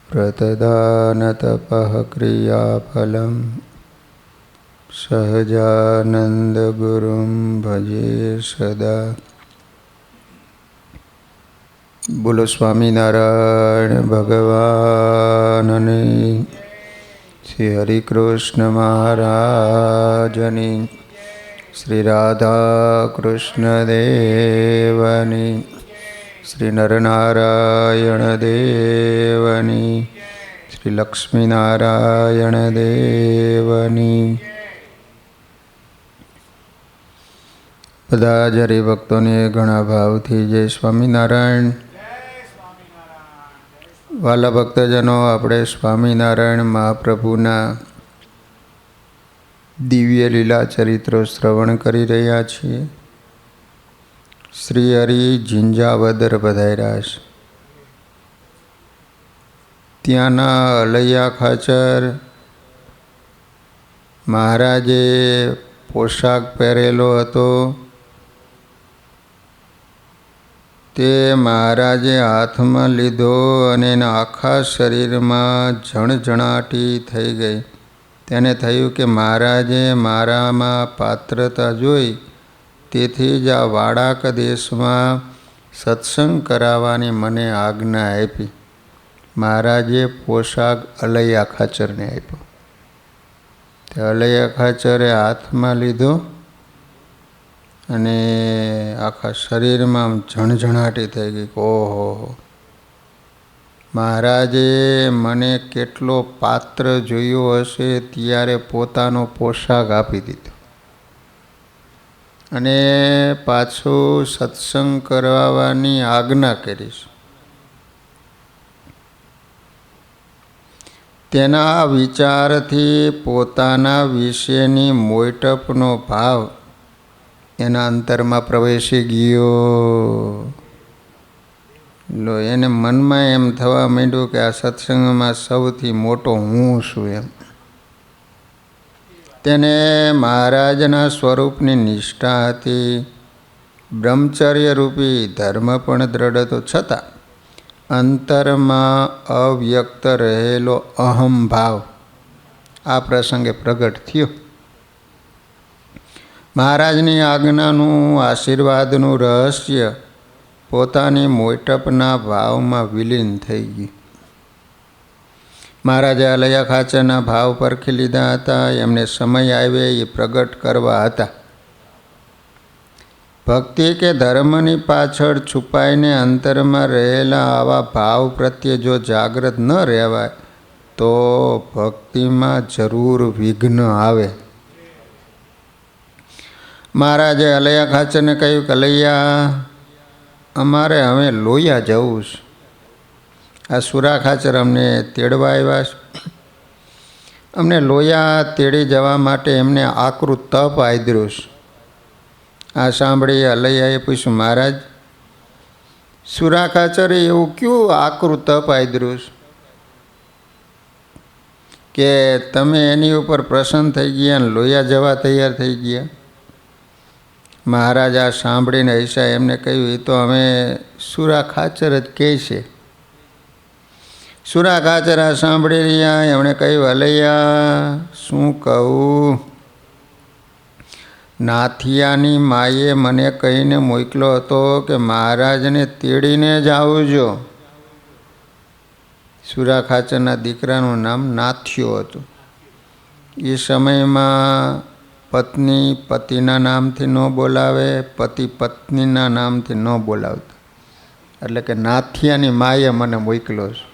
પ્રતદાનતપઃ ક્રિયાફલમ સહજાનંદગુરું ભજે સદા. બોલો સ્વામિનારાયણ ભગવાનની, શ્રી હરિકૃષ્ણ મહારાજની, શ્રી રાધા કૃષ્ણ દેવની, શ્રી નરનારાયણ દેવની, શ્રી લક્ષ્મીનારાયણ દેવની. બધા જ હરિભક્તોને ઘણા ભાવથી જય સ્વામિનારાયણ. વાલા ભક્તજનો, આપણે સ્વામિનારાયણ મહાપ્રભુના દિવ્ય લીલા ચરિત્રો શ્રવણ કરી રહ્યા છીએ. શ્રી હરિ ઝિંઝાવદર પધાર્યા છે. ત્યાંના અલૈયા ખાચર મહારાજે પોશાક પહેરેલો હતો. તે મહારાજે હાથમાં લીધો અને એના આખા શરીરમાં ઝણઝણાટી થઈ ગઈ. તેને થયું કે મહારાજે મારામાં પાત્રતા જોઈ, તેથી જ આ વાડાક દેશમાં સત્સંગ કરાવવાની મને આજ્ઞા આપી. મહારાજે પોશાક અલૈયા ખાચરને આપ્યો. તે અલૈયા ખાચરે હાથમાં લીધો અને આખા શરીરમાં ઝણઝણાટી થઈ ગઈ. ઓહો, મહારાજે મને કેટલો પાત્ર જોયો હશે ત્યારે પોતાનો પોશાક આપી દીધો અને પાછું સત્સંગ કરવાની આજ્ઞા કરીશ. તેના વિચારથી પોતાના વિશેની મોટપનો ભાવ એના અંતરમાં પ્રવેશી ગયો. એને મનમાં એમ થવા માંડ્યું કે આ સત્સંગમાં સૌથી મોટો હું છું એમ. તેને મહારાજના સ્વરૂપની નિષ્ઠા હતી. બ્રહ્મચર્ય રૂપી ધર્મ પણ દ્રઢ હતો, છતાં અંતરમાં અવ્યક્ત રહેલો અહમ ભાવ આ પ્રસંગે પ્રગટ થયો. મહારાજની આજ્ઞાનું આશીર્વાદનું રહસ્ય પોતાની મોટપના ભાવમાં વિલીન થઈ ગયું. મહારાજે અલૈયા ખાચરના ભાવ પરખી લીધા હતા. એમને સમય આવે એ પ્રગટ કરવા હતા. ભક્તિ કે ધર્મની પાછળ છુપાઈને અંતરમાં રહેલા આવા ભાવ પ્રત્યે જો જાગૃત ન રહેવાય તો ભક્તિમાં જરૂર વિઘ્ન આવે. મહારાજે અલૈયા ખાચરને કહ્યું કે અલૈયા, અમારે હવે લોહિયા જવું છે. આ સુરા ખાચર અમને તેડવા આવ્યા છે. અમને લોહિયા તેડી જવા માટે એમને આકરું તપ આદર્યું છે. આ સાંભળી અલૈયાએ પૂછ્યું, મહારાજ, સુરા ખાચરે એવું ક્યું આકરું તપ આદર્યું છે કે તમે એની ઉપર પ્રસન્ન થઈ ગયા અને લોહિયા જવા તૈયાર થઈ ગયા? મહારાજ આ સાંભળીને હૈસા એમને કહ્યું, એ તો અમે સુરા ખાચર જ કહે છે. સુરા ખાચર આ સાંભળી રહ્યા. એમણે કહ્યું, અલૈયા, શું કહું? નાથિયાની માએ મને કહીને મોકલો હતો કે મહારાજને તેડીને જ આવજો. સુરા ખાચરના દીકરાનું નામ નાથિયો હતું. એ સમયમાં પત્ની પતિના નામથી ન બોલાવે, પતિ પત્નીના નામથી ન બોલાવતા. એટલે કે નાથિયાની માએ મને મોકલો છે.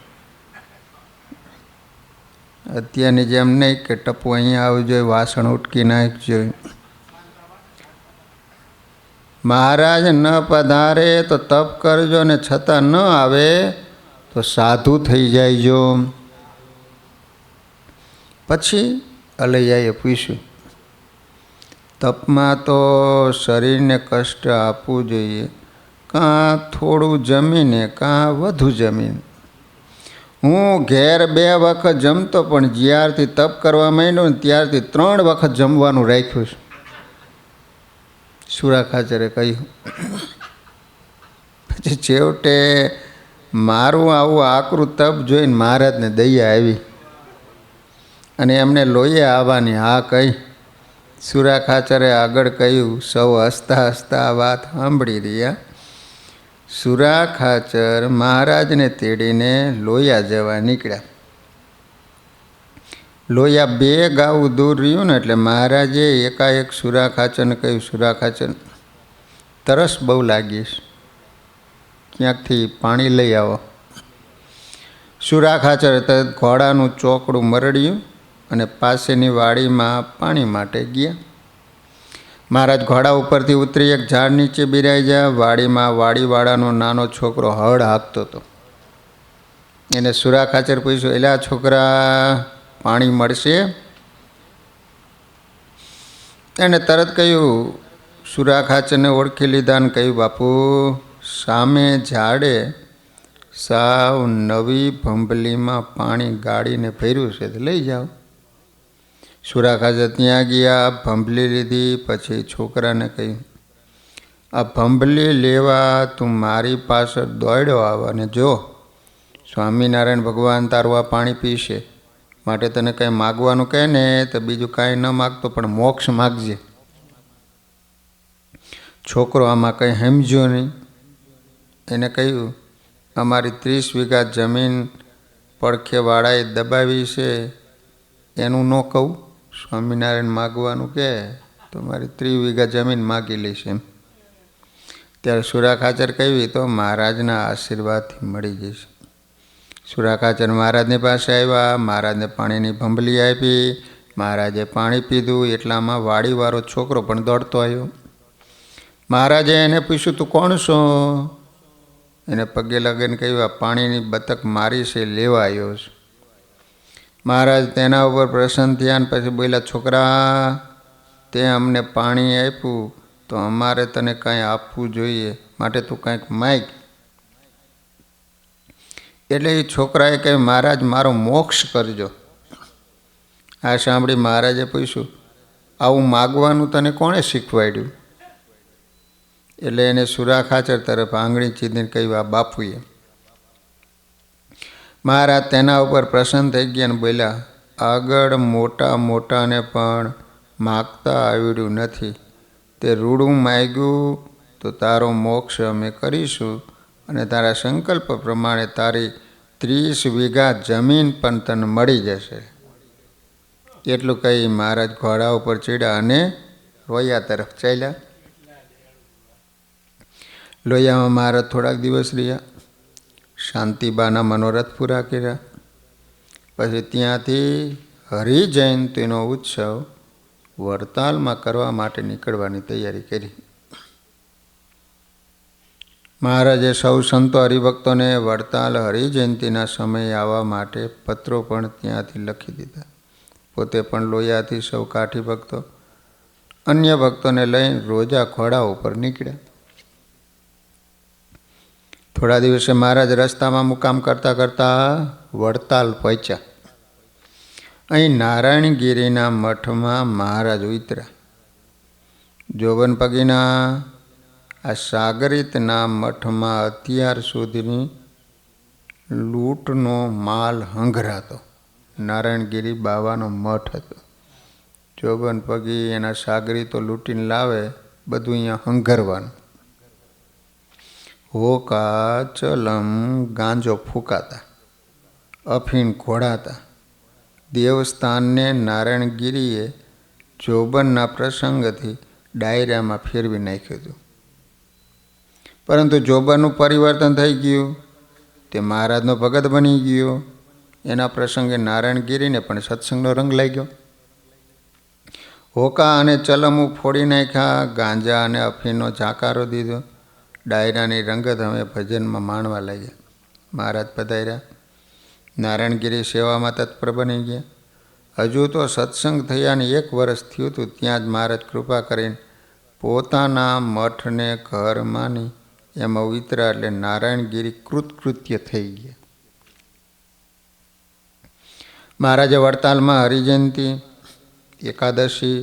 અત્યારની જેમ નહીં કે ટપુ અહીંયા આવજો, વાસણ ઉટકી નાખજો. મહારાજ ન પધારે તો તપ કરજો ને છતાં ન આવે તો સાધુ થઈ જાયજો. પછી અલૈયાએ પૂછ્યું, તપમાં તો શરીરને કષ્ટ આપવું જોઈએ, કાં થોડું જમીને કાં વધુ જમીને. હું ઘેર 2 વખત જમતો, પણ જ્યારથી તપ કરવા માંડ્યો ને ત્યારથી 3 વખત જમવાનું રાખ્યું છે. સુરા ખાચરે કહ્યું. પછી છેવટે મારું આવું આકરું તપ જોઈને મહારાજને દયા આવી અને એમને લોહીએ આવવાની હા કહી. સુરા ખાચરે આગળ કહ્યું. સૌ હસતા હસતા આ વાત સાંભળી રહ્યા. સુરા ખાચર મહારાજને તેડીને લોયા જવા નીકળ્યા. લોયા 2 ગાઉં દૂર રહ્યું ને એટલે મહારાજે એકાએક સુરા ખાચરને કહ્યું, સુરા ખાચર તરસ બહુ લાગીશ, ક્યાંકથી પાણી લઈ આવો. સુરા ખાચર તરત ઘોડાનું ચોકડું મરડ્યું અને પાસેની વાડીમાં પાણી માટે ગયા. મહારાજ ઘોડા ઉપરથી ઉતરી એક ઝાડ નીચે બિરાઈ ગયા. વાડીમાં વાડીવાળાનો નાનો છોકરો હળ હાંકતો હતો. એને સુરા ખાચર પૂછ્યું, એલા છોકરા, પાણી મળશે? એને તરત કહ્યું, સુરા ખાચરને ઓળખી લીધા ને કહ્યું, બાપુ સામે ઝાડે સાવ નવી ભંભલીમાં પાણી ગાળીને ભર્યું છે, તો લઈ જાઓ. સુરા ખાચર ત્યાં ગયા, ભંભલી લીધી. પછી છોકરાને કહ્યું, આ ભંભલી લેવા તું મારી પાછળ દોડ્યો આવ અને જો સ્વામિનારાયણ ભગવાન તારું આ પાણી પીશે, માટે તને કંઈ માગવાનું કહે ને તો બીજું કાંઈ ન માગતો પણ મોક્ષ માગજે. છોકરો આમાં કંઈ સમજ્યો નહીં. એને કહ્યું, અમારી 30 વીઘા જમીન પડખેવાળાએ દબાવી છે, એનું ન કહું, સ્વામિનારાયણ માગવાનું કહે તો મારી 30 વીઘા જમીન માગી લઈશ એમ. ત્યારે સુરા ખાચર કહ્યું, તો મહારાજના આશીર્વાદથી મળી જશે. સુરા ખાચર મહારાજની પાસે આવ્યા. મહારાજને પાણીની ભંભલી આપી. મહારાજે પાણી પીધું. એટલામાં વાડીવાળો છોકરો પણ દોડતો આવ્યો. મહારાજે એને પૂછ્યું, તું કોણ છો? એને પગે લગાવીને કહ્યું, આ પાણીની બતક મારી છે, લેવા આવ્યો છું. મહારાજ તેના ઉપર પ્રસન્ન થયા અને પછી બોલ્યા, છોકરા, તે અમને પાણી આપ્યું તો અમારે તને કાંઈ આપવું જોઈએ, માટે તું કાંઈક માગ. એટલે એ છોકરાએ કહ્યું, મહારાજ મારો મોક્ષ કરજો. આ સાંભળી મહારાજે પૂછ્યું, આવું માગવાનું તને કોણે શીખવાડ્યું? એટલે એને સુરા ખાચર તરફ આંગળી ચીંધીને કહ્યું, આ બાપુએ. મહારાજ તેના ઉપર પ્રસન્ન થઈ ગયા અને બોલ્યા, આગળ મોટા મોટાને પણ માગતા આવડ્યું નથી, તે રૂડું માગ્યું તો તારો મોક્ષ અમે કરીશું અને તારા સંકલ્પ પ્રમાણે તારી 30 વીઘા જમીન પણ તને મળી જશે. એટલું કહી મહારાજ ઘોડા ઉપર ચડ્યા અને લોયા તરફ ચાલ્યા. લોયામાં મહારાજ થોડાક દિવસ રહ્યા. શાંતિબાના મનોરથ પૂરા કર્યા. પછી ત્યાંથી હરિજયંતીનો ઉત્સવ વડતાલમાં કરવા માટે નીકળવાની તૈયારી કરી. મહારાજે સૌ સંતો હરિભક્તોને વડતાલ હરિજયંતીના સમયે આવવા માટે પત્રો પણ ત્યાંથી લખી દીધા. પોતે પણ લોયાથી સૌ કાઠી ભક્તો અન્ય ભક્તોને લઈને રોજા ઘોડા ઉપર નીકળ્યા. થોડા દિવસે મહારાજ રસ્તામાં મુકામ કરતાં કરતાં વડતાલ પહોંચ્યા. અહીં નારાયણગીરીના મઠમાં મહારાજ ઉતર્યા. જોબનપગીના આ સાગરીતના મઠમાં અત્યાર સુધીની લૂંટનો માલ હંગરાતો. નારાયણગીરી બાવાનો મઠ હતો. જોબનપગી એના સાગરીતો લૂંટીને લાવે, બધું અહીંયા હંગરવાનું. હોકા, ચલમ, ગાંજો ફૂંકાતા, અફીણ ઘોડાતા. દેવસ્થાનને નારાયણગીરીએ જોબનના પ્રસંગથી ડાયરામાં ફેરવી નાખ્યું હતું. પરંતુ જોબનનું પરિવર્તન થઈ ગયું. તે મહારાજનો ભગત બની ગયો. એના પ્રસંગે નારાયણગીરીને પણ સત્સંગનો રંગ લાગ્યો. હોકા અને ચલમું ફોડી નાખ્યા. ગાંજા અને અફીણનો ઝાકારો દીધો. ડાયરાની રંગત હવે ભજનમાં માણવા લાગ્યા. મહારાજ પધાર્યા. નારાયણગીરી સેવામાં તત્પર બની ગયા. હજુ તો સત્સંગ થયાને 1 વર્ષ થયું હતું. ત્યાં જ મહારાજ કૃપા કરીને પોતાના મઠને ઘર માની એમાં ઉતરા એટલે નારાયણગીરી કૃતકૃત્ય થઈ ગયા. મહારાજે વડતાલમાં હરિજયંતી, એકાદશી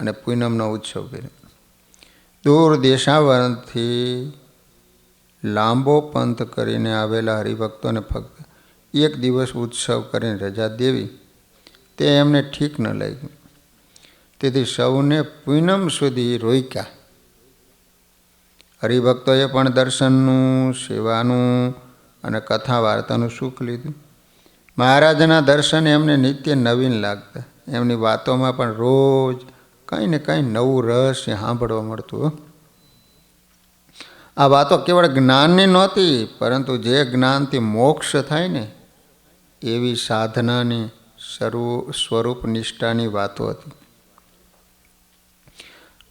અને પૂનમનો ઉત્સવ કર્યો. દૂર દેશાવરથી લાંબો પંથ કરીને આવેલા હરિભક્તોને ફક્ત એક દિવસ ઉત્સવ કરીને રજા દેવી તે એમને ઠીક ન લાગ્યું. તેથી સૌને પૂનમ સુધી રોક્યા. હરિભક્તોએ પણ દર્શનનું, સેવાનું અને કથા વાર્તાનું સુખ લીધું. મહારાજના દર્શન એમને નિત્ય નવીન લાગતા. એમની વાતોમાં પણ રોજ કંઈ ને કંઈ નવું રહસ્ય સાંભળવા મળતું. આ વાતો કેવળ જ્ઞાનની નહોતી, પરંતુ જે જ્ઞાનથી મોક્ષ થાય ને એવી સાધનાની સ્વરૂપ નિષ્ઠાની વાતો હતી.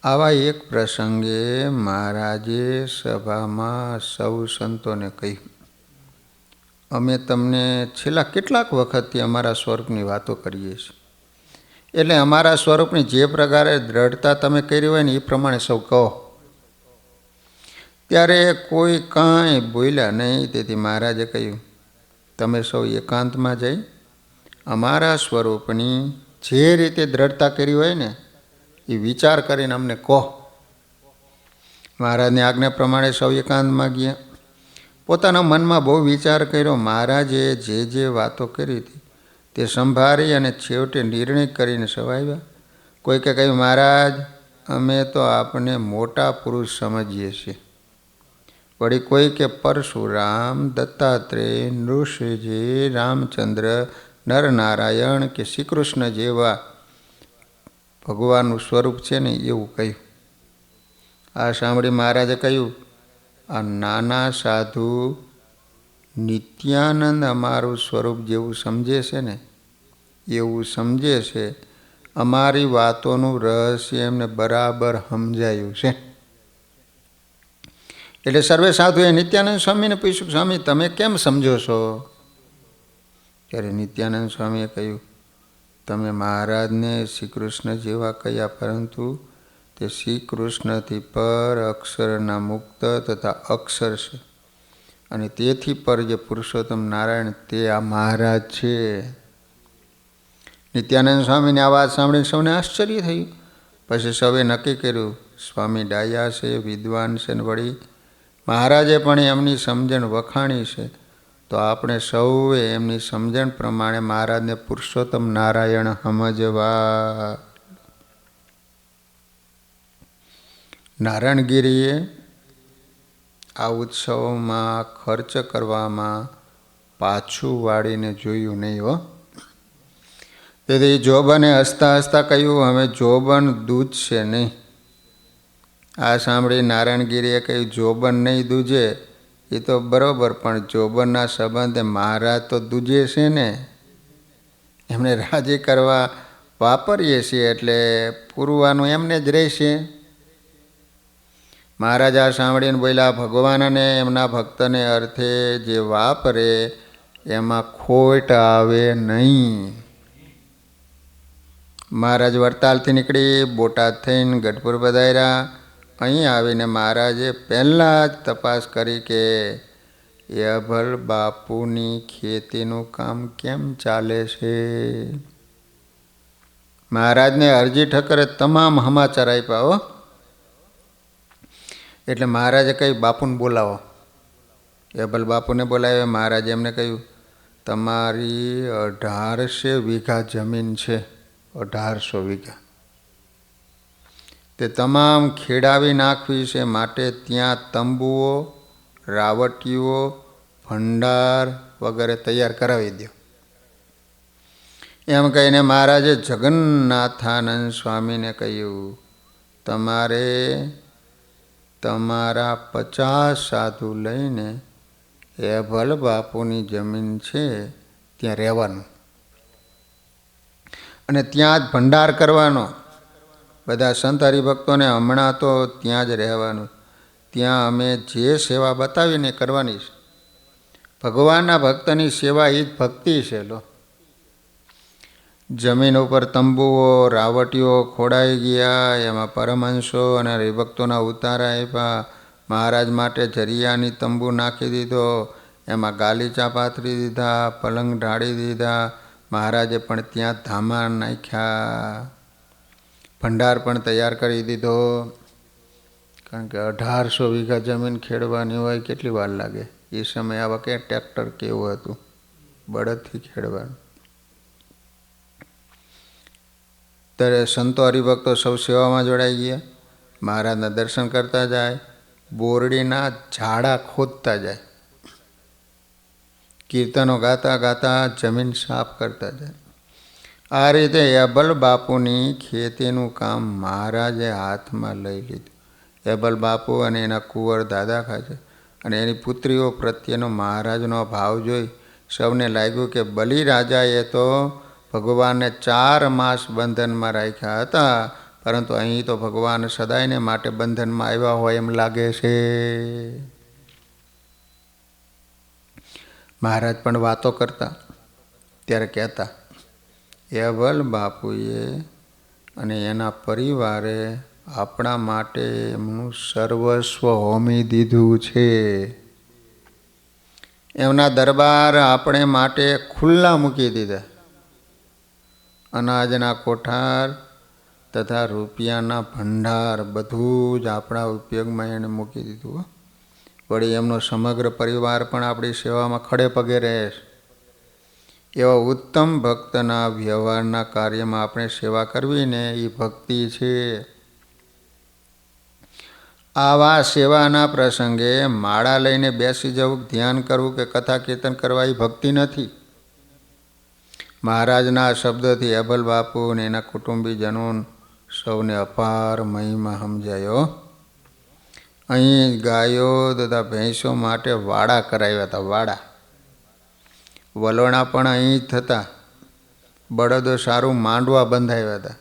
આવા એક પ્રસંગે મહારાજે સભામાં સૌ સંતોને કહ્યું, અમે તમને છેલ્લા કેટલાક વખતથી અમારા સ્વરૂપની વાતો કરીએ છીએ. એટલે અમારા સ્વરૂપની જે પ્રકારે દ્રઢતા તમે કરી હોય ને એ પ્રમાણે સૌ કહો. ત્યારે કોઈ કાંઈ બોલ્યા નહીં. તેથી મહારાજે કહ્યું, તમે સૌ એકાંતમાં જઈ અમારા સ્વરૂપની જે રીતે દ્રઢતા કરી હોય ને એ વિચાર કરીને અમને કહો. મહારાજની આજ્ઞા પ્રમાણે સૌ એકાંતમાં ગયા. પોતાના મનમાં બહુ વિચાર કર્યો. મહારાજે જે વાતો કરી હતી તે સંભાળી અને છેવટે નિર્ણય કરીને સૌ આવ્યા. કોઈકે કહ્યું, મહારાજ અમે તો આપને મોટા પુરુષ સમજીએ છીએ. વળી કોઈ કે પરશુરામ, દત્તાત્રેય, નૃસિંહજી, રામચંદ્ર, નરનારાયણ કે શ્રી કૃષ્ણ જેવા ભગવાનનું સ્વરૂપ છે ને એવું કહ્યું. આ સાંભળી મહારાજે કહ્યું, આ નાના સાધુ નિત્યાનંદ અમારું સ્વરૂપ જેવું સમજે છે ને એવું સમજે છે. અમારી વાતોનું રહસ્ય એમને બરાબર સમજાયું છે. એટલે સર્વે સાધુએ નિત્યાનંદ સ્વામીને પૂછ્યું, સ્વામી તમે કેમ સમજો છો? ત્યારે નિત્યાનંદ સ્વામીએ કહ્યું, તમે મહારાજને શ્રી કૃષ્ણ જેવા કહ્યા, પરંતુ તે શ્રી કૃષ્ણથી પર અક્ષરના મુક્ત તથા અક્ષર છે. અને તેથી પર જે પુરુષોત્તમ નારાયણ તે આ મહારાજ છે. નિત્યાનંદ સ્વામીની આ વાત સાંભળીને સૌને આશ્ચર્ય થયું. પછી સૌએ નક્કી કર્યું, સ્વામી ડાયા છે, વિદ્વાન છે, ને વળી મહારાજે પણ એમની સમજણ વખાણી છે, તો આપણે સૌએ એમની સમજણ પ્રમાણે મહારાજને પુરુષોત્તમ નારાયણ સમજવા. નારાયણગીરીએ આ ઉત્સવમાં ખર્ચ કરવામાં પાછું વાળીને જોયું નહીં હો. તેથી જોબને હસતા હસતા કહ્યું, અમે જોબન દૂધ છે નહીં. આ સાંભળી નારાયણગીરીએ કહ્યું, જોબન નહીં દૂજે એ તો બરાબર, પણ જોબનના સંબંધે મહારાજ તો દૂજે છે ને. એમને રાજી કરવા વાપરીએ છીએ એટલે પૂરવાનું એમને જ રહેશે. મહારાજ આ સાંભળીને બોલ્યા, ભગવાન અને એમના ભક્તને અર્થે જે વાપરે એમાં ખોટ આવે નહીં. મહારાજ વડતાલથી નીકળી બોટાદ થઈને ગઢપુર પધાર્યા. અહીં આવીને મહારાજે પહેલાં જ તપાસ કરી કે એ અભલ બાપુની ખેતીનું કામ કેમ ચાલે છે. મહારાજને અરજી ઠક્કરે તમામ સમાચાર આપ્યા હો. એટલે મહારાજે કહ્યું, બાપુને બોલાવો. અભલ બાપુને બોલાવ્યા. મહારાજે એમને કહ્યું, તમારી 1800 વીઘા જમીન છે. 1800 વીઘા તે તમામ ખેડાવી નાખવી છે. માટે ત્યાં તંબુઓ, રાવટીઓ, ભંડાર વગેરે તૈયાર કરાવી દો. એમ કહીને મહારાજે જગન્નાથાનંદ સ્વામીને કહ્યું, તમારે તમારા 50 સાધુ લઈને અભલ બાપુની જમીન છે ત્યાં રહેવાનું અને ત્યાં જ ભંડાર કરવાનો. બધા સંત હરિભક્તોને હમણાં તો ત્યાં જ રહેવાનું. ત્યાં અમે જે સેવા બતાવીને કરવાની છે. ભગવાનના ભક્તની સેવા એ જ ભક્તિ છે. લો, જમીન ઉપર તંબુઓ, રાવટીઓ ખોડાઈ ગયા. એમાં પરમહંસો અને હરિભક્તોના ઉતારા આપ્યા. મહારાજ માટે જરિયાની તંબુ નાખી દીધો. એમાં ગાલીચા પાથરી દીધા, પલંગ ઢાળી દીધા. મહારાજે પણ ત્યાં ધામા નાખ્યા. ભંડાર પણ તૈયાર કરી દીધો. કારણ કે 1800 વીઘા જમીન ખેડવાની હોય, કેટલી વાર લાગે? એ સમયે આવા કે ટ્રેક્ટર કેવું હતું, બળદથી ખેડવાનું. ત્યારે સંતો હરિભક્તો સૌ સેવામાં જોડાઈ ગયા, મહારાજના દર્શન કરતા જાય, બોરડીના ઝાડા ખોદતા જાય, કીર્તનો ગાતા ગાતા જમીન સાફ કરતા જાય. આ રીતે એબલ બાપુની ખેતીનું કામ મહારાજે હાથમાં લઈ લીધું. એબલ બાપુ અને એના કુંવર દાદા ખાચર અને એની પુત્રીઓ પ્રત્યેનો મહારાજનો ભાવ જોઈ સૌને લાગ્યું કે બલિરાજાએ તો ભગવાનને 4 માસ બંધનમાં રાખ્યા હતા, પરંતુ અહીં તો ભગવાન સદાયને માટે બંધનમાં આવ્યા હોય એમ લાગે છે. મહારાજ પણ વાતો કરતા ત્યારે કહેતા, એબલ બાપુએ અને એના પરિવારે આપણા માટે એમનું સર્વસ્વ હોમી દીધું છે. એમના દરબાર આપણે માટે ખુલ્લા મૂકી દીધા. અનાજના કોઠાર તથા રૂપિયાના ભંડાર બધું જ આપણા ઉપયોગમાં એણે મૂકી દીધું. વળી એમનો સમગ્ર પરિવાર પણ આપણી સેવામાં ખડે પગે રહે છે. એવા ઉત્તમ ભક્તના વ્યવહારના કાર્યમાં આપણે સેવા કરવી ને એ ભક્તિ છે. આવા સેવાના પ્રસંગે માળા લઈને બેસી જવું, ધ્યાન કરવું કે કથા કીર્તન કરવા એ ભક્તિ નથી. મહારાજના શબ્દોથી એબલ બાપુ અને એના કુટુંબીજનો સૌને અપાર મહિમા સમજાયો. અહીં ગાયો તથા ભેંસો માટે વાડા કરાવ્યા હતા. વાડા વલોણા પણ અહીં થતા. બળદો સારું માંડવા બંધાવ્યા હતા.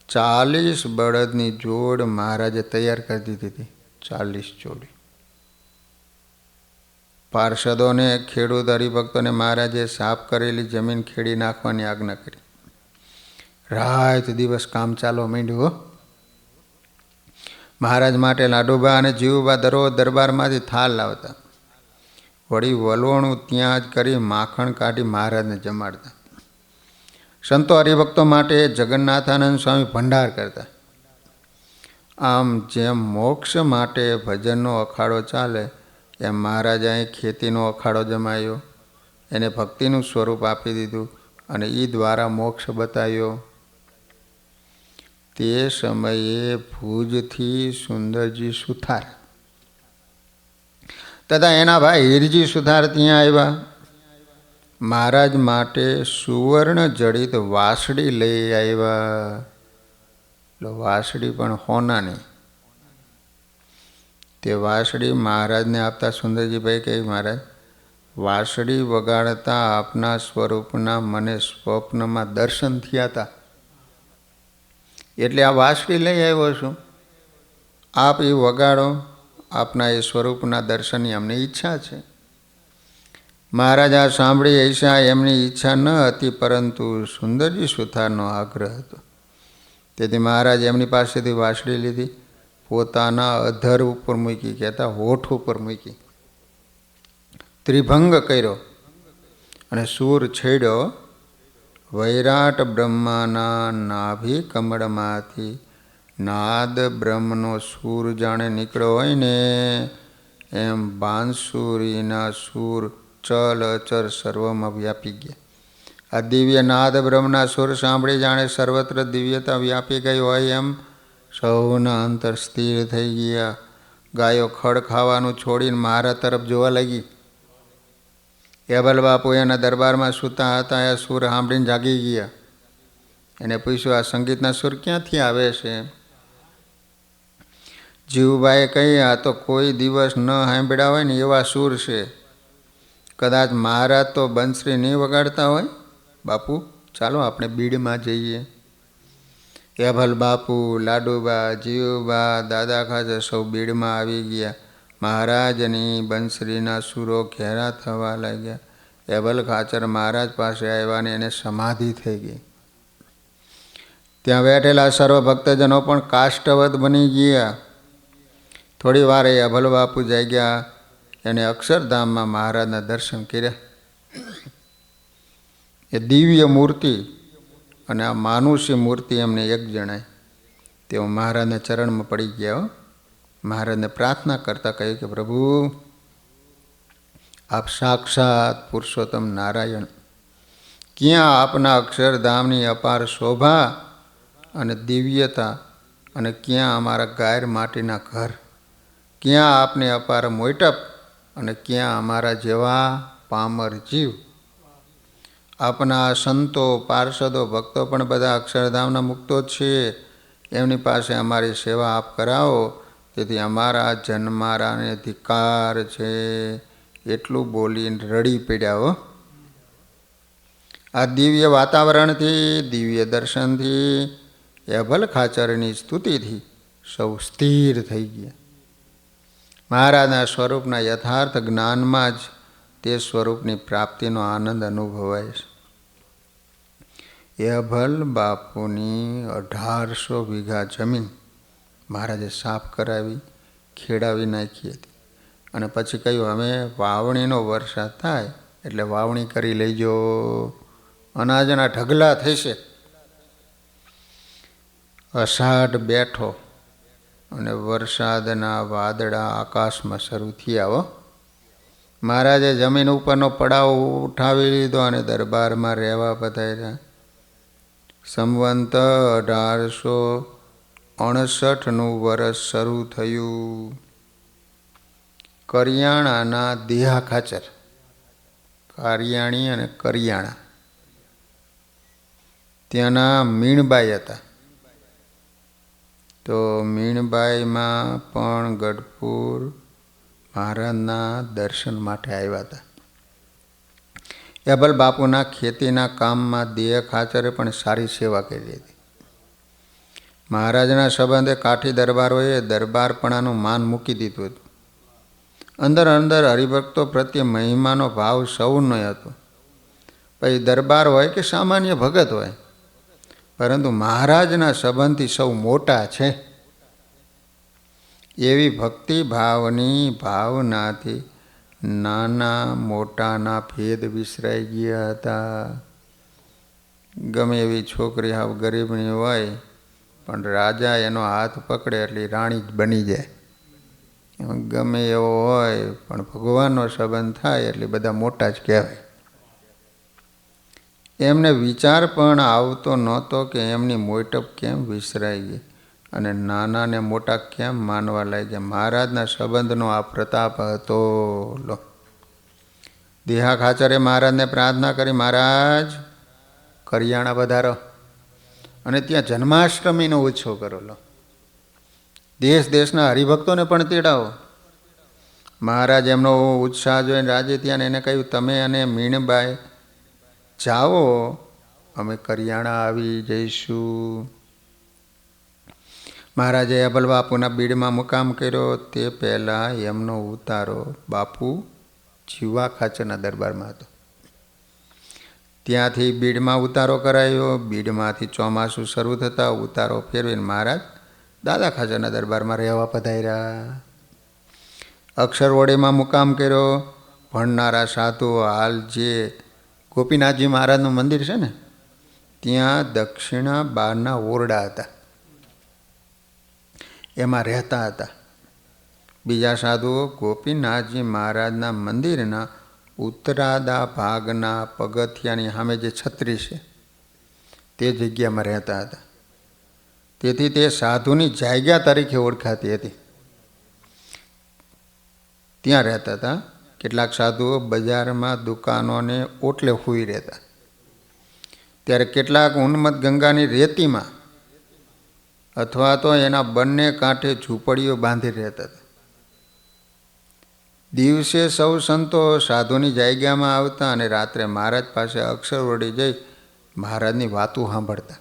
40 બળદની જોડ મહારાજે તૈયાર કરી દીધી હતી. 40 જોડી. પાર્ષદોને, ખેડૂત હરિભક્તોને મહારાજે સાફ કરેલી જમીન ખેડી નાખવાની આજ્ઞા કરી. રાત દિવસ કામ ચાલવા માંડ્યું. મહારાજ માટે લાડુબા અને જીવુબા દરરોજ દરબારમાંથી થાળ લાવતા. વળી વલોણું ત્યાં જ કરી માખણ કાઢી મહારાજને જમાડતા. સંતો હરિભક્તો માટે જગન્નાથાનંદ સ્વામી ભંડાર કરતા. આમ જેમ મોક્ષ માટે ભજનનો અખાડો ચાલે એમ મહારાજે અહીં ખેતીનો અખાડો જમાયો, એને ભક્તિનું સ્વરૂપ આપી દીધું અને એ દ્વારા મોક્ષ બતાવ્યો. તે સમયે ભુજથી સુંદરજી સુથાર તથા એના ભાઈ હીરજી સુથાર ત્યાં આવ્યા. મહારાજ માટે સુવર્ણ જડિત વાસળી લઈ આવ્યા. વાસળી પણ હોનાની. તે વાસળી મહારાજને આપતા સુંદરજીભાઈ કહે, મહારાજ વાસળી વગાડતા આપના સ્વરૂપના મને સ્વપ્નમાં દર્શન થયા હતા, એટલે આ વાસળી લઈ આવ્યો છું. આપ એ વગાડો, આપના એ સ્વરૂપના દર્શનની અમને ઈચ્છા છે. મહારાજ આ સાંભળી ऐसा એમની ઈચ્છા ન હતી, પરંતુ સુંદરજી સુથારનો આગ્રહ હતો. તેથી મહારાજ એમની પાસેથી વાસળી લીધી, પોતાના અધર ઉપર મૂકી, કહેતા હોઠ ઉપર મૂકી, ત્રિભંગ કર્યો અને સૂર છેડ્યો. વૈરાટ બ્રહ્માના નાભી કમળમાંથી નાદ બ્રહ્મનો સૂર જાણે નીકળ્યો હોય ને એમ બાંસુરીના સૂર ચલ અચર સર્વમાં વ્યાપી ગયા. આ દિવ્ય નાદ બ્રહ્મના સૂર સાંભળી જાણે સર્વત્ર દિવ્યતા વ્યાપી ગઈ હોય એમ સૌના અંતર સ્થિર થઈ ગયા. ગાયો ખડ ખાવાનું છોડીને મહારાજ તરફ જોવા લાગી. એબલ બાપુ એના દરબારમાં સૂતા હતા. એ સૂર સાંભળીને જાગી ગયા. એને પૂછ્યું, આ સંગીતના સૂર ક્યાંથી આવે છે? જીવુબાએ કહી, આ તો કોઈ દિવસ ન સાંભળ્યા હોય ને એવા સૂર છે. કદાચ મહારાજ તો બંસરી નહીં વગાડતા હોય. બાપુ ચાલો આપણે બીડમાં જઈએ. એભલ બાપુ, લાડુબા, જીવુબા, દાદા ખાચર સૌ બીડમાં આવી ગયા. મહારાજની બંસરીના સૂરો ઘેરા થવા લાગ્યા. એભલ ખાચર મહારાજ પાસે આવ્યા ને એને સમાધિ થઈ ગઈ. ત્યાં બેઠેલા સર્વ ભક્તજનો પણ કાષ્ટવત બની ગયા. થોડી વાર એ અભલ બાપુ જાગ્યા. એને અક્ષરધામમાં મહારાજના દર્શન કર્યા. એ દિવ્ય મૂર્તિ અને આ માનુષી મૂર્તિ એમને એક જણાય. તેઓ મહારાજના ચરણમાં પડી ગયા. મહારાજને પ્રાર્થના કરતાં કહ્યું કે પ્રભુ, આપ સાક્ષાત પુરુષોત્તમ નારાયણ, ક્યાં આપના અક્ષરધામની અપાર શોભા અને દિવ્યતા, અને ક્યાં અમારા ગાયર માટીના ઘર, ક્યાં આપને અપાર મોટપ, અને ક્યાં અમારા જેવા પામર જીવ. આપના સંતો, પાર્ષદો, ભક્તો પણ બધા અક્ષરધામના મુક્તો જ છે. એમની પાસે અમારી સેવા આપ કરાવો, તેથી અમારા જન્મારાને ધિક્કાર છે. એટલું બોલીને રડી પડ્યા હો. આ દિવ્ય વાતાવરણથી, દિવ્ય દર્શનથી, અભલ ખાચરની સ્તુતિથી સૌ સ્થિર થઈ ગયા. મહારાજના સ્વરૂપના યથાર્થ જ્ઞાનમાં જ તે સ્વરૂપની પ્રાપ્તિનો આનંદ અનુભવાય છે. એ અભલ બાપુની 1800 વીઘા જમીન મહારાજે સાફ કરાવી, ખેડાવી નાખી હતી. અને પછી કહ્યું, અમે વાવણીનો વરસાદ થાય એટલે વાવણી કરી લઈજો, અનાજના ઢગલા થશે. અષાઢ બેઠો અને વરસાદના વાદળા આકાશમાં શરૂ થયા હો. મહારાજે જમીન ઉપરનો પડાવ ઉઠાવી લીધો અને દરબારમાં રહેવા પધાર્યા. સંવંત 1869 વર્ષ શરૂ થયું. કરિયાણાના દેહા ખાચર, કારિયાણી અને કરિયાણા, ત્યાંના મીણબાઈ હતા. તો મીણબાઈમાં પણ ગઢપુર મહારાજના દર્શન માટે આવ્યા હતા. અભલ બાપુના ખેતીના કામમાં દેહ ખાચરે પણ સારી સેવા કરી હતી. મહારાજના સંબંધે કાઠી દરબારોએ દરબારપણાનું માન મૂકી દીધું હતું. અંદર અંદર હરિભક્તો પ્રત્યે મહિમાનો ભાવ સૌનો હતો. પછી દરબાર હોય કે સામાન્ય ભગત હોય, પરંતુ મહારાજના સંબંધથી સૌ મોટા છે. એવી ભક્તિ ભાવની ભાવનાથી નાના મોટાના ભેદ વિસરાઈ ગયા હતા. ગમે એવી છોકરી હાવ ગરીબની હોય, પણ રાજા એનો હાથ પકડે એટલે રાણી જ બની જાય. ગમે એવો હોય, પણ ભગવાનનો સંબંધ થાય એટલે બધા મોટા જ કહેવાય. એમને વિચાર પણ આવતો નહોતો કે એમની મોટપ કેમ વિસરાઈ ગઈ અને નાનાને મોટા કેમ માનવા લાગ્યા. મહારાજના સંબંધનો આ પ્રતાપ હતો. લો, દેહા ખાચરે મહારાજને પ્રાર્થના કરી, મહારાજ કરિયાણા વધારો અને ત્યાં જન્માષ્ટમીનો ઉત્સવ કરો. લો, દેશ દેશના હરિભક્તોને પણ તેડાવો. મહારાજ એમનો ઉત્સાહ જોઈને રાજી થયા અને એને કહ્યું, તમે અને મીણબાઈ જાઓ, અમે કરિયાણા આવી જઈશું. મહારાજે અભલ બાપુના બીડમાં મુકામ કર્યો. તે પહેલાં એમનો ઉતારો બાપુ જીવા ખાચરના દરબારમાં હતો. ત્યાંથી બીડમાં ઉતારો કરાયો. બીડમાંથી ચોમાસું શરૂ થતાં ઉતારો ફેરવીને મહારાજ દાદા ખાચરના દરબારમાં રહેવા પધાર્યા. અક્ષરવડીમાં મુકામ કર્યો. ભણનારા સાધુઓ, હાલ જે ગોપીનાથજી મહારાજનું મંદિર છે ને, ત્યાં દક્ષિણા બારના ઓરડા હતા, એમાં રહેતા હતા. બીજા સાધુઓ ગોપીનાથજી મહારાજના મંદિરના ઉત્તરાદા ભાગના પગથિયાની સામે જે છત્રી છે તે જગ્યામાં રહેતા હતા. તેથી તે સાધુની જાયગા તરીકે ઓળખાતી હતી. ત્યાં રહેતા હતા. કેટલાક સાધુઓ બજારમાં દુકાનોને ઓટલે સૂઈ રહેતા. ત્યારે કેટલાક ઉન્મત્ત ગંગાની રેતીમાં અથવા તો એના બંને કાંઠે ઝૂંપડીઓ બાંધી રહેતા હતા. દિવસે સૌ સંતો સાધુની જાયગામાં આવતા અને રાત્રે મહારાજ પાસે અક્ષરવડી જઈ મહારાજની વાતો સાંભળતા.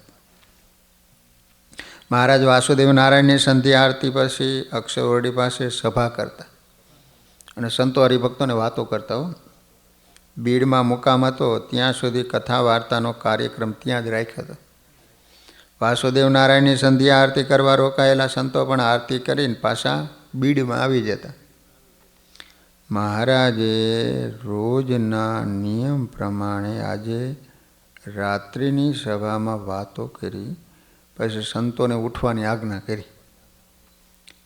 મહારાજ વાસુદેવ નારાયણની સંધ્યા આરતી પછી અક્ષરવડી પાસે સભા કરતા અને સંતો હરિભક્તોને વાતો કરતા. હો, બીડમાં મુકામ હતો ત્યાં સુધી કથા વાર્તાનો કાર્યક્રમ ત્યાં જ રાખ્યો હતો. વાસુદેવ નારાયણની સંધ્યા આરતી કરવા રોકાયેલા સંતો પણ આરતી કરીને પાછા બીડમાં આવી જતા. મહારાજે રોજના નિયમ પ્રમાણે આજે રાત્રિની સભામાં વાતો કરી, પછી સંતોને ઉઠવાની આજ્ઞા કરી.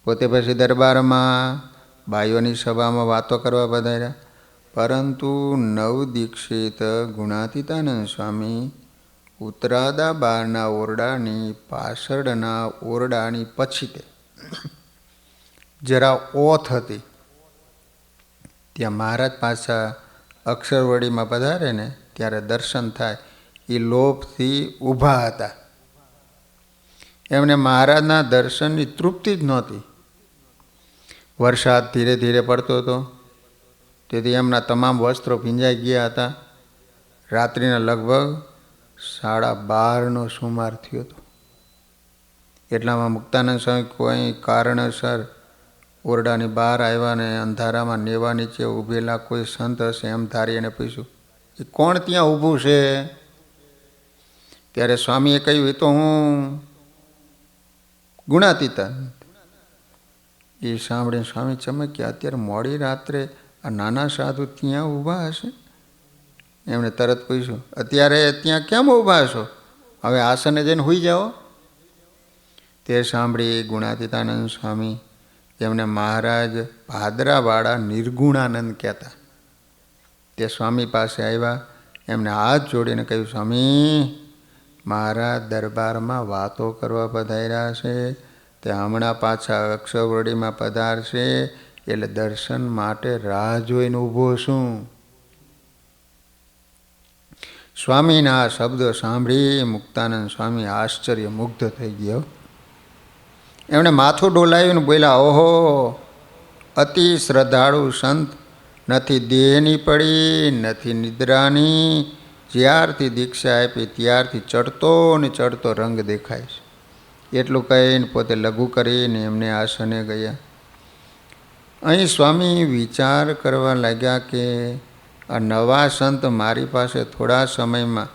પોતે પછી દરબારમાં બાઈઓની સભામાં વાતો કરવા પધાર્યા. પરંતુ નવદીક્ષિત ગુણાતીતાનંદ સ્વામી ઉત્તરાદા બારના ઓરડાની પાછળના ઓરડાની પછીતે જરા ઓથ હતી, ત્યાં મહારાજ પાછા અક્ષરવડીમાં પધારે ને ત્યારે દર્શન થાય એ લોભથી ઊભા હતા. એમને મહારાજના દર્શનની તૃપ્તિ જ નહોતી. વરસાદ ધીરે ધીરે પડતો હતો, તેથી એમના તમામ વસ્ત્રો ભીંજાઈ ગયા હતા. રાત્રિના લગભગ 12:30 સુમાર થયો હતો. એટલામાં મુક્તાનંદ સ્વામી કોઈ કારણસર ઓરડાની બહાર આવ્યા ને અંધારામાં નેવા નીચે ઊભેલા કોઈ સંત હશે એમ ધારી એને પૂછ્યું, એ કોણ ત્યાં ઊભું છે? ત્યારે સ્વામીએ કહ્યું, એ તો હું ગુણાતીતા. એ સાંભળીને સ્વામી ચમક્યા. અત્યારે મોડી રાત્રે આ નાના સાધુ ત્યાં ઊભા હશે? એમણે તરત પૂછ્યું, અત્યારે ત્યાં કેમ ઊભા છો? હવે આસને જઈને સૂઈ જાઓ. તે સાંભળી ગુણાતીતાનંદ સ્વામી, જેમને મહારાજ ભાદરાવાળા નિર્ગુણાનંદ કહેતા, તે સ્વામી પાસે આવ્યા. એમને હાથ જોડીને કહ્યું, સ્વામી, મહારાજ દરબારમાં વાતો કરવા પધાર્યા છે, તે હમણાં પાછા અક્ષરવડીમાં પધારશે, એટલે દર્શન માટે રાહ જોઈને ઊભો છું. સ્વામીના આ શબ્દો સાંભળી મુક્તાનંદ સ્વામી આશ્ચર્ય મુગ્ધ થઈ ગયો. એમણે માથું ડોલાવ્યું ને બોલ્યા, ઓહો, અતિ શ્રદ્ધાળુ સંત, નથી દેહની પડી નથી નિદ્રાની, જ્યારથી દીક્ષા આપી ત્યારથી ચડતો ને ચડતો રંગ દેખાય છે. એટલું કહીને પોતે લઘુ કરીને એમને આસને ગયા. અહીં સ્વામી વિચાર કરવા લાગ્યા કે આ નવા સંત મારી પાસે થોડા સમયમાં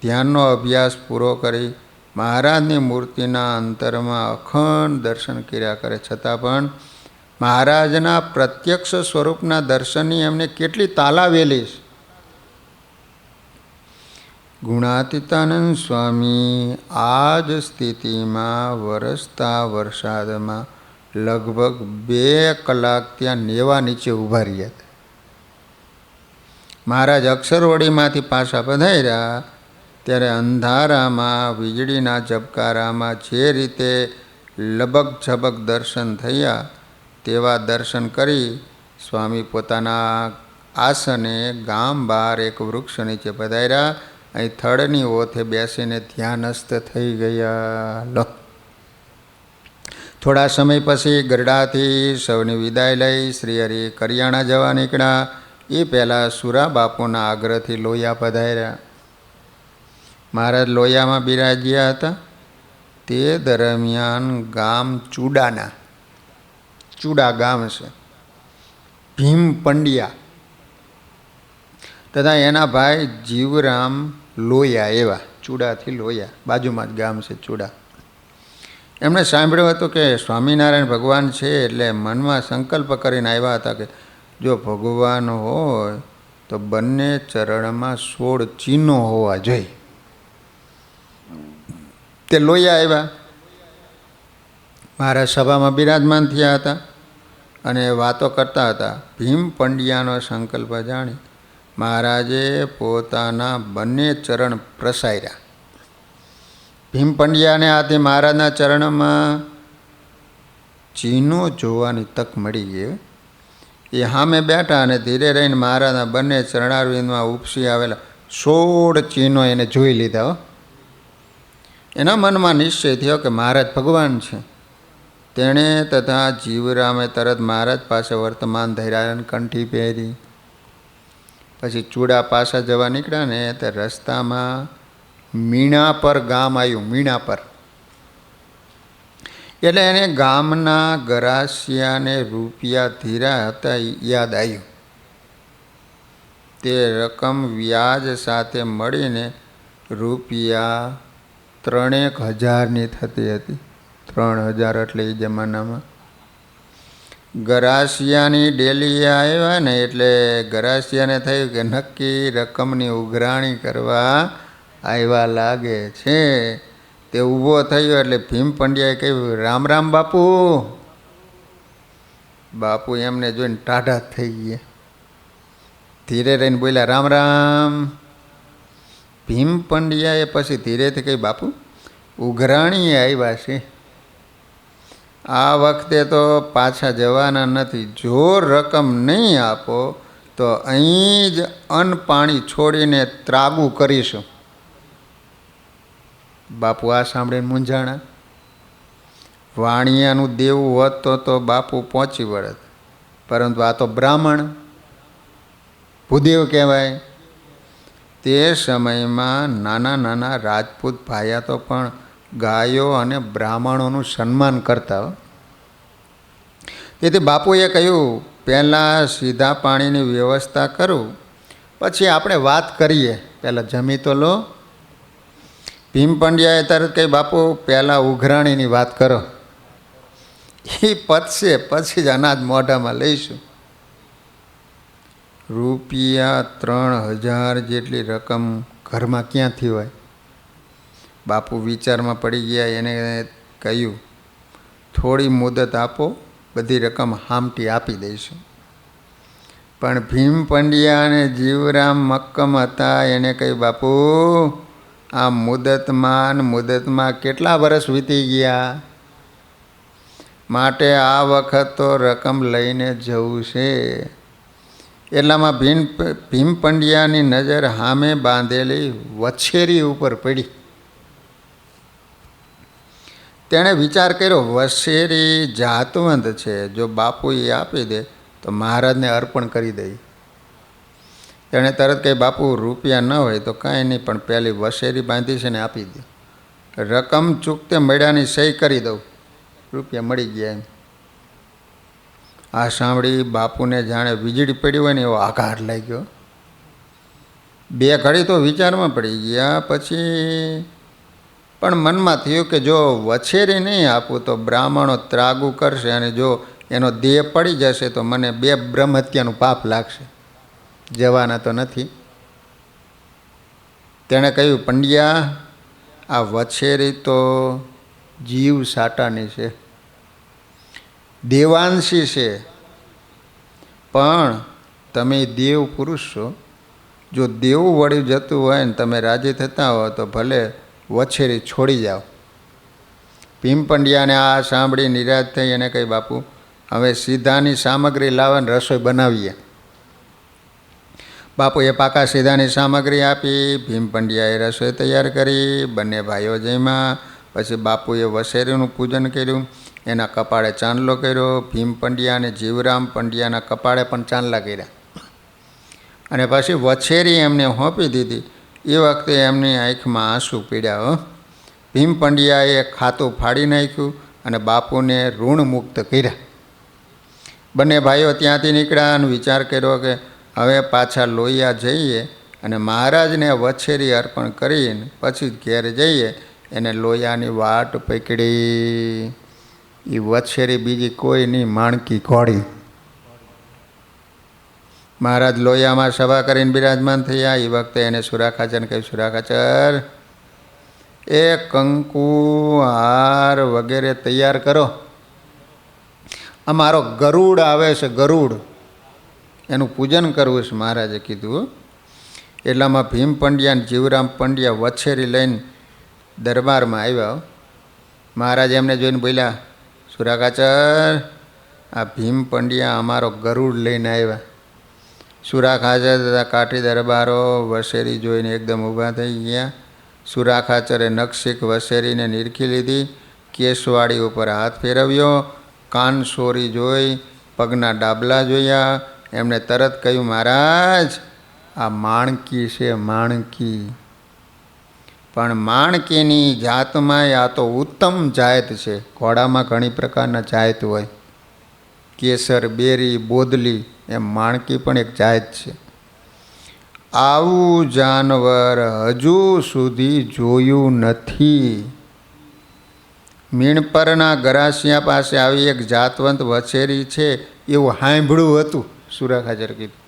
ધ્યાનનો અભ્યાસ પૂરો કરી મહારાજની મૂર્તિના અંતરમાં અખંડ દર્શન કર્યા કરે, છતાં પણ મહારાજના પ્રત્યક્ષ સ્વરૂપના દર્શનની એમને કેટલી તાલાવેલી છે. ગુણાતીતાનંદ સ્વામી આ જ સ્થિતિમાં વરસતા વરસાદમાં લગભગ 2 કલાક ત્યાં નેવા નીચે ઊભા રહ્યા હતા. મહારાજ અક્ષરવડીમાંથી પાછા પધાર્યા ત્યારે અંધારામાં વીજળીના ઝબકારામાં જે રીતે લબક ઝબક દર્શન થયા તેવા દર્શન કરી સ્વામી પોતાના આસને ગામ બહાર એક વૃક્ષ નીચે પધાર્યા. અહીં થડની ઓથે બેસીને ધ્યાનસ્થ થઈ ગયા. લો, થોડા સમય પછી ગરડાથી સૌની વિદાય લઈ શ્રી હરિ કરિયાણા જવા નીકળ્યા. એ પહેલાં સુરા બાપુના આગ્રહથી લોહિયા પધાર્યા. મહારાજ લોહિયામાં બિરાજ્યા હતા. તે દરમિયાન ગામ ચૂડા ગામ છે, ભીમ પંડ્યા તથા એના ભાઈ જીવરામ લોહિયા, એવા ચૂડાથી લોહિયા બાજુમાં જ ગામ છે ચૂડા. એમણે સાંભળ્યું હતું કે સ્વામિનારાયણ ભગવાન છે, એટલે મનમાં સંકલ્પ કરીને આવ્યા હતા કે જો ભગવાન હોય તો બંને ચરણમાં 16 ચિહ્નો હોવા જોઈએ. તે લોહિયા આવ્યા. મારા સભામાં બિરાજમાન થયા હતા અને વાતો કરતા હતા. ભીમ પંડ્યાનો સંકલ્પ જાણી મહારાજે પોતાના બંને ચરણ પ્રસાર્યા. ભીમ પંડ્યાને આથી મહારાજના ચરણમાં ચિહ્નો જોવાની તક મળી ગઈ. એ સામે બેઠા અને ધીરે રહીને મહારાજના બંને ચરણારવિંદમાં ઉપસી આવેલા 16 ચિહ્નો એને જોઈ લીધા. એના મનમાં નિશ્ચય થયો કે મહારાજ ભગવાન છે. તેણે તથા જીવરામે તરત મહારાજ પાસે વર્તમાન ધૈર્ય કંઠી પહેરી. પછી ચૂડા પાછા જવા નીકળ્યા ને તે રસ્તામાં મીણાપર ગામ આવ્યું. મીણાપર એટલે એને ગામના ગરાસિયાને રૂપિયા ધીરા હતા યાદ આવ્યું. તે રકમ વ્યાજ સાથે મળીને રૂપિયા 3,000ની થતી હતી. 3,000 એટલે એ જમાનામાં. ગરાસિયાની ડેલીએ આવ્યા ને એટલે ગરાસિયાને થયું કે નક્કી રકમની ઉઘરાણી કરવા આવ્યા લાગે છે. તે ઊભો થયો એટલે ભીમ પંડ્યાએ કહ્યું, રામ રામ બાપુ. બાપુ એમને જોઈને ટાઢા થઈ ગયા. ધીરે રહીને બોલ્યા, રામ રામ. ભીમ પંડ્યાએ પછી ધીરેથી કહી, બાપુ ઉઘરાણીએ આવ્યા છે, આ વખતે તો પાછા જવાના નથી. જો રકમ નહીં આપો તો અહીં જ અન્ન પાણી છોડીને ત્રાગુ કરીશું. બાપુ આ સાંભળીને મૂંઝાણા. વાણિયાનું દેવું હોત તો બાપુ પહોંચી વળત, પરંતુ આ તો બ્રાહ્મણ ભૂદેવ કહેવાય. તે સમયમાં નાના નાના રાજપૂત ભાયા તો પણ ગાયો અને બ્રાહ્મણોનું સન્માન કરતા. તેથી બાપુએ કહ્યું, પહેલાં સીધા પાણીની વ્યવસ્થા કરું, પછી આપણે વાત કરીએ, પહેલાં જમી તો લો. ભીમ પંડ્યાએ તરત કહી, બાપુ પહેલાં ઉઘરાણીની વાત કરો, એ પતશે પછી જ અનાજ મોઢામાં લઈશું. ₹3000 જેટલી રકમ ઘરમાં ક્યાંથી હોય? બાપુ વિચારમાં પડી ગયા. એને કહ્યું, થોડી મુદત આપો, બધી રકમ હામટી આપી દઈશું. પણ ભીમ પંડ્યા અને જીવરામ મક્કમ હતા. એને કહ્યું, બાપુ આ મુદતમાં કેટલા વર્ષ વીતી ગયા, માટે આ વખત તો રકમ લઈને જવું છે. એટલામાં ભીમ પંડ્યાની નજર સામે બાંધેલી વછેરી ઉપર પડી. તેણે વિચાર કર્યો, વછેરી જાતવંત છે, જો બાપુ એ આપી દે તો મહારાજને અર્પણ કરી દઈ. તેણે તરત કહી, બાપુ રૂપિયા ન હોય તો કાંઈ નહીં, પણ પહેલી વછેરી બાંધી છે ને આપી દે. રકમ ચૂકતે મળ્યાની સહી કરી દઉં. રૂપિયા મળી ગયા એમ. આ સાંભળી બાપુને જાણે વીજળી પડી હોય ને એવો આઘાત લાગ્યો. બે ઘડી તો વિચારમાં પડી ગયા. પછી પણ મનમાં થયું કે જો વછેરી નહીં આપું તો બ્રાહ્મણો ત્રાગુ કરશે, અને જો એનો દેહ પડી જશે તો મને 2 બ્રહ્મહત્યાનું પાપ લાગશે. જવાના તો નથી. તેણે કહ્યું, પંડ્યા આ વછેરી તો જીવ સાટાની છે, દેવાંશી છે, પણ તમે દેવ પુરુષ છો. જો દેવું વળી જતું હોય ને તમે રાજી થતા હો તો ભલે વછેરી છોડી જાઓ. ભીમ પંડ્યાને આ સાંભળી નિરાશ થઈ. એને કહી, બાપુ હવે સીધાની સામગ્રી લાવવાની રસોઈ બનાવીએ. બાપુએ પાકા સીધાની સામગ્રી આપી. ભીમ પંડ્યાએ રસોઈ તૈયાર કરી. બંને ભાઈઓ જમ્યા. પછી બાપુએ વછેરીનું પૂજન કર્યું, એના કપાળે ચાંદલો કર્યો. ભીમ પંડ્યા અને જીવરામ પંડ્યાના કપાળે પણ ચાંદલા કર્યા. અને પછી વછેરી એમને સોંપી દીધી. એ વખતે એમની આંખમાં આંસુ પીડ્યા. ભીમ પંડ્યાએ ખાતું ફાડી નાખ્યું અને બાપુને ઋણ મુક્ત કર્યા. બંને ભાઈઓ ત્યાંથી નીકળ્યા અને વિચાર કર્યો કે હવે પાછા લોહિયા જઈએ અને મહારાજને વછેરી અર્પણ કરીને પછી ઘેર જઈએ. એને લોહિયાની વાટ પકડી. એ વછેરી બીજી કોઈ નહીં, માણકી ઘોડી. મહારાજ લોહિયામાં સભા કરીને બિરાજમાન થયા. એ વખતે એને સુરાખાચરને કહ્યું, સુરાખાચર એ કંકુ હાર વગેરે તૈયાર કરો. અમારો ગરુડ આવે છે, ગરુડ, એનું પૂજન કરવું છે, મહારાજે કીધું. એટલામાં ભીમ પંડ્યા અને જીવરામ પંડ્યા વછેરી લઈને દરબારમાં આવ્યા. મહારાજ એમને જોઈને બોલ્યા, સુરાખાચર આ ભીમ પંડ્યા અમારો ગરુડ લઈને આવ્યા. સુરાખાચર તથા કાઠી દરબારો વછેરી જોઈને એકદમ ઊભા થઈ ગયા. સુરાખાચરે નખશીખ વછેરીને નિરખી લીધી. કેસવાડી ઉપર હાથ ફેરવ્યો. કાન સોરી જોઈ, પગના ડાબલા જોયા. એમણે તરત કહ્યું, મહારાજ આ માણકી છે, માણકી. પણ માણકીની જાતમાં આ તો ઉત્તમ જાત છે. ઘોડામાં ઘણી પ્રકારના જાત હોય, કેસર, બેરી, બોદલી, એમ માણકી પણ એક જાત છે. આવું જાનવર હજુ સુધી જોયું નથી. મીણપરના ગરાસિયા પાસે આવી એક જાતવંત વછેરી છે એવું સાંભળ્યું હતું, સુરાખાચર કીધું.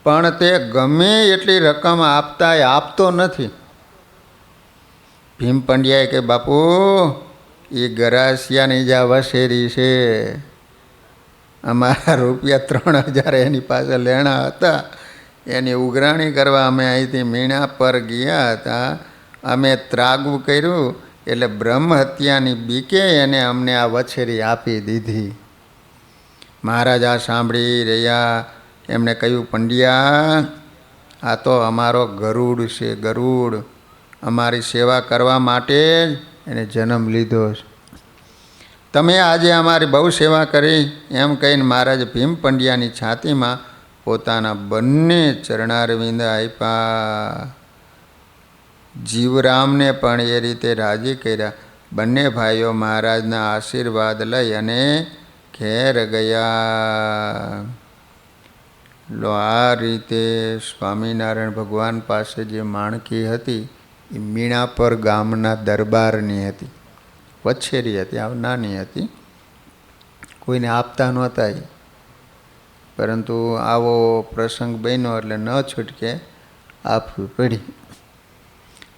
પણ તે ગમે એટલી રકમ આપતો નથી. ભીમ પંડ્યાએ કે બાપુ એ ગરાસિયાની જ આ વછેરી છે. અમારા રૂપિયા 3000 એની પાસે લેણા હતા. એની ઉઘરાણી કરવા અમે અહીંથી મીણા પર ગયા હતા. અમે ત્રાગવું કર્યું એટલે બ્રહ્મ હત્યાની બીકે એને અમને આ વછેરી આપી દીધી. મહારાજ આ સાંભળી રહ્યા. એમણે કહ્યું, પંડ્યા, આ તો અમારો ગરુડ છે. ગરુડ અમારી સેવા કરવા માટે જ એને જન્મ લીધો છે. તમે આજે અમારી બહુ સેવા કરી એમ કહીને મહારાજે ભીમ પંડ્યાની છાતીમાં પોતાના બંને ચરણારવિંદ આપ્યા. જીવરામને પણ એ રીતે રાજી કર્યા. બંને ભાઈઓ મહારાજના આશીર્વાદ લઈ અને ઘેર ગયા. લો આ રીતે સ્વામિનારાયણ ભગવાન પાસે જે માણકી હતી એ મીણાપર ગામના દરબારની હતી. વછેરી હતી, આ નાની હતી, કોઈને આપતા નહોતા. પરંતુ આવો પ્રસંગ બન્યો એટલે ન છૂટકે આપવી પડી.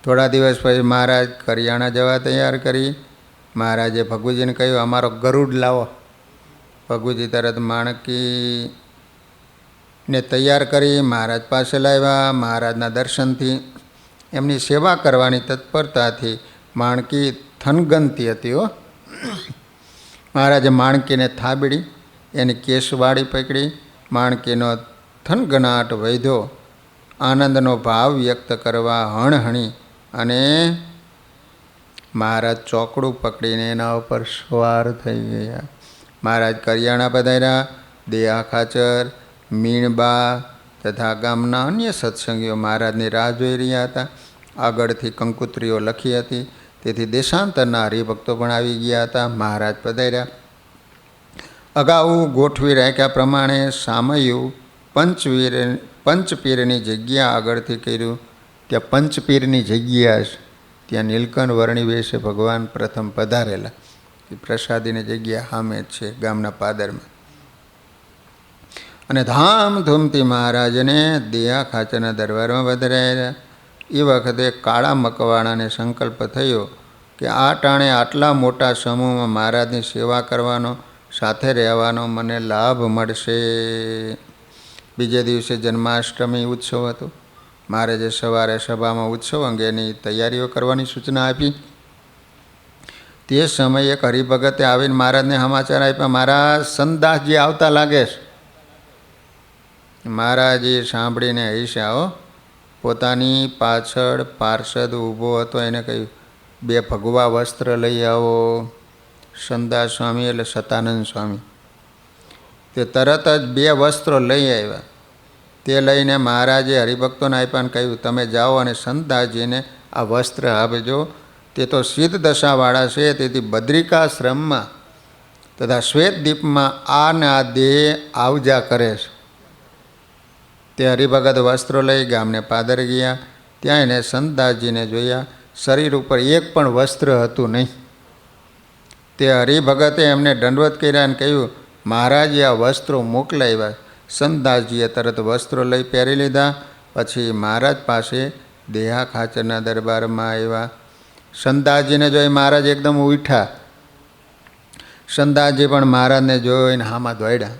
થોડા દિવસ પછી મહારાજ કરિયાણા જવા તૈયાર કરી. મહારાજે ભગુજીને કહ્યું, અમારો ગરુડ લાવો. ભગુજી તરત માણકીને તૈયાર કરી મહારાજ પાસે લાવ્યા. મહારાજના દર્શનથી એમની સેવા કરવાની તત્પરતાથી માણકી થનગનતી હતી. મહારાજે માણકીને થાબડી, એની કેસવાળી પકડી. માણકીનો થનગનાટ વધ્યો. આનંદનો ભાવ વ્યક્ત કરવા હણહણી અને મહારાજ ચોકડું પકડીને એના ઉપર સવાર થઈ ગયા. મહારાજ કરિયાણા પધાર્યા. દેહા ખાચર, મીણબા તથા ગામના અન્ય સત્સંગીઓ મહારાજની રાહ જોઈ રહ્યા હતા. આગળથી કંકુત્રીઓ લખી હતી, તેથી દેશાંતરના હરિભક્તો પણ આવી ગયા હતા. મહારાજ પધાર્યા. અગાઉ ગોઠવી રાખ્યા પ્રમાણે સામયું પંચપીરની જગ્યા આગળથી કર્યું. ત્યાં પંચપીરની જગ્યા છે, ત્યાં નીલકંઠ વર્ણી વેશે ભગવાન પ્રથમ પધારેલા. એ પ્રસાદીની જગ્યા સામે જ છે ગામના પાદરમાં. અને ધામધૂમથી મહારાજને દેહા ખાચરના દરબારમાં વધાર્યા. એ વખતે કાળા મકવાણાને સંકલ્પ થયો કે આ ટાણે આટલા મોટા સમૂહમાં મહારાજની સેવા કરવાનો, સાથે રહેવાનો મને લાભ મળશે. બીજે દિવસે જન્માષ્ટમી ઉત્સવ હતો. મહારાજે સવારે સભામાં ઉત્સવ અંગેની તૈયારીઓ કરવાની સૂચના આપી. તે સમયે એક હરિભગતે આવીને મહારાજને સમાચાર આપ્યા, મહારાજ સંતદાસજી આવતા લાગે છે. મહારાજે સાંભળીને હૈસ્યા. પોતાની પાછળ પાર્ષદ ઊભો હતો, એને કહ્યું, 2 ભગવા વસ્ત્ર લઈ આવો. સંતદાસ સ્વામી એટલે સતાનંદ સ્વામી તે તરત જ 2 વસ્ત્રો લઈ આવ્યા. તે લઈને મહારાજે હરિભક્તોને આપ્યા અને કહ્યું, તમે જાઓ અને સંતદાસજીને આ વસ્ત્ર આપજો. તે તો સિદ્ધ દશાવાળા છે, તેથી બદ્રિકાશ્રમમાં તથા શ્વેતદીપમાં આ દેહ આવજા કરે છે. તે હરિભગત વસ્ત્રો લઈ ગામને પાદર ગયા. ત્યાં એને સંતદાસજીને જોયા. શરીર ઉપર એક પણ વસ્ત્ર હતું નહીં. તે હરિભગતે એમને દંડવત કર્યા અને કહ્યું, મહારાજે આ વસ્ત્રો મોકલાવ્યા. સંતદાસજીએ તરત વસ્ત્રો લઈ પહેરી લીધા. પછી મહારાજ પાસે દેહા ખાચરના દરબારમાં આવ્યા. સંતદાસજીને જોઈ મહારાજ એકદમ ઉઠ્યા. સંતદાસજી પણ મહારાજને જોઈને હામાં દોડ્યા.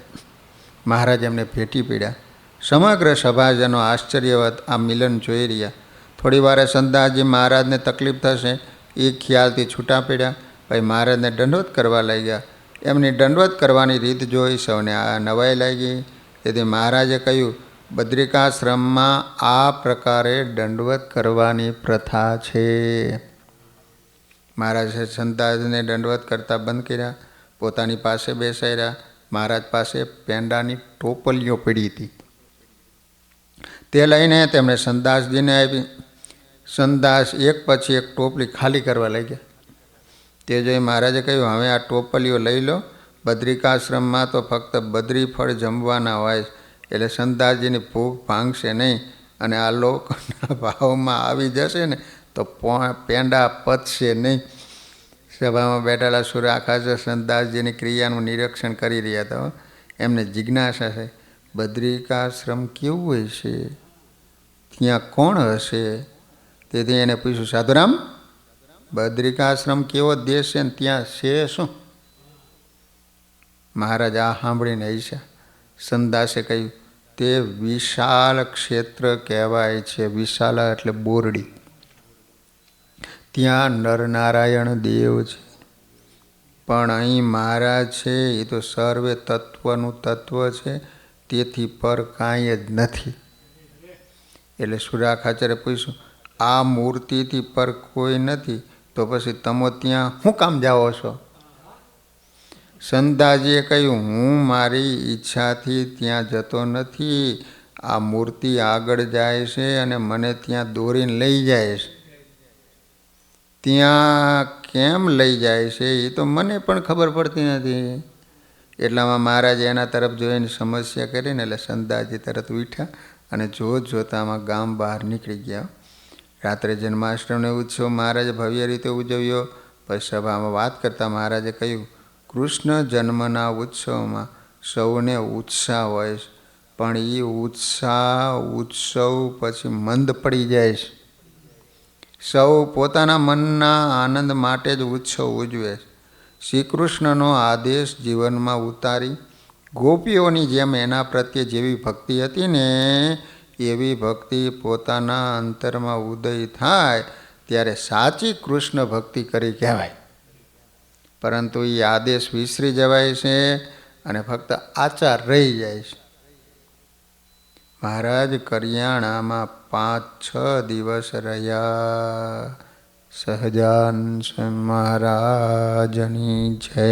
મહારાજ એમને ભેટી પીડ્યા. સમગ્ર સભાજનો આશ્ચર્યવત આ મિલન જોઈ રહ્યા. થોડી વારે સંતદાસજી મહારાજને તકલીફ થશે એ ખ્યાલથી છૂટા પડ્યા. ભાઈ મહારાજને દંડવત કરવા લાગ્યા. એમની દંડવત કરવાની રીત જોઈ સૌને આ નવાઈ લાગી. તેથી મહારાજે કહ્યું, બદ્રિકાશ્રમમાં આ પ્રકારે દંડવત કરવાની પ્રથા છે. મહારાજે સંતદાસને દંડવત કરતા બંધ કર્યા. પોતાની પાસે બેસાડ્યા. મહારાજ પાસે પેંડાની ટોપલીઓ પડી હતી. તે લઈને તેમણે સંતદાસજીને આપી. સંતદાસ એક પછી એક ટોપલી ખાલી કરવા લાગ્યા. તે જોઈ મહારાજે કહ્યું, હવે આ ટોપલીઓ લઈ લો. બદ્રિકાશ્રમમાં તો ફક્ત બદ્રી ફળ જમવાના હોય, એટલે સંતદાસજીની ભૂખ ભાંગશે નહીં અને આ લોકોના ભાવમાં આવી જશે ને તો પેંડા પચશે નહીં. સભામાં બેઠેલા સુરાખાચર સંતદાસજીની ક્રિયાનું નિરીક્ષણ કરી રહ્યા હતા. એમને જિજ્ઞાસા છે, બદ્રિકાશ્રમ કેવું હોય છે, ત્યાં કોણ હશે? તેથી એને પૂછ્યું, સાધુરામ, બદ્રિકાશ્રમ કેવો દેશ છે ને ત્યાં છે શું? મહારાજ આ સાંભળીને હૈસા. સંદાસે કહ્યું, તે વિશાળ ક્ષેત્ર કહેવાય છે. વિશાળ એટલે બોરડી. ત્યાં નરનારાયણ દેવ છે, પણ અહીં મહારાજ છે એ તો સર્વે તત્વનું તત્વ છે, તેથી પર કાંઈ જ નથી. એટલે સુરા ખાચરે પૂછ્યું, આ મૂર્તિથી પર કોઈ નથી તો પછી તમે ત્યાં શું કામ જાઓ છો? સંદાજીએ કહ્યું, હું મારી ઈચ્છાથી ત્યાં જતો નથી. આ મૂર્તિ આગળ જાય છે અને મને ત્યાં દોરીને લઈ જાય છે. ત્યાં કેમ લઈ જાય છે એ તો મને પણ ખબર પડતી નથી. એટલામાં મહારાજે એના તરફ જોઈને સમસ્યા કરીને એટલે સંદાજી તરત ઉઠ્યા અને જોતામાં ગામ બહાર નીકળી ગયા. રાત્રે જન્માષ્ટમીનો ઉત્સવ મહારાજે ભવ્ય રીતે ઉજવ્યો. પછી સભામાં વાત કરતાં મહારાજે કહ્યું, કૃષ્ણ જન્મના ઉત્સવમાં સૌને ઉત્સાહ હોય છે, પણ એ ઉત્સવ પછી મંદ પડી જાય છે. સૌ પોતાના મનના આનંદ માટે જ ઉત્સવ ઉજવે છે. શ્રી કૃષ્ણનો આદેશ જીવનમાં ઉતારી ગોપીઓની જેમ એના પ્રત્યે જેવી ભક્તિ હતી ને એવી ભક્તિ પોતાના અંતરમાં ઉદય થાય ત્યારે સાચી કૃષ્ણ ભક્તિ કરી કહેવાય. પરંતુ એ આદેશ વિસરી જવાય છે અને ફક્ત આચાર રહી જાય છે. મહારાજ કરિયાણામાં 5-6 દિવસ રહ્યા. સહજાનંદ મહારાજની જય.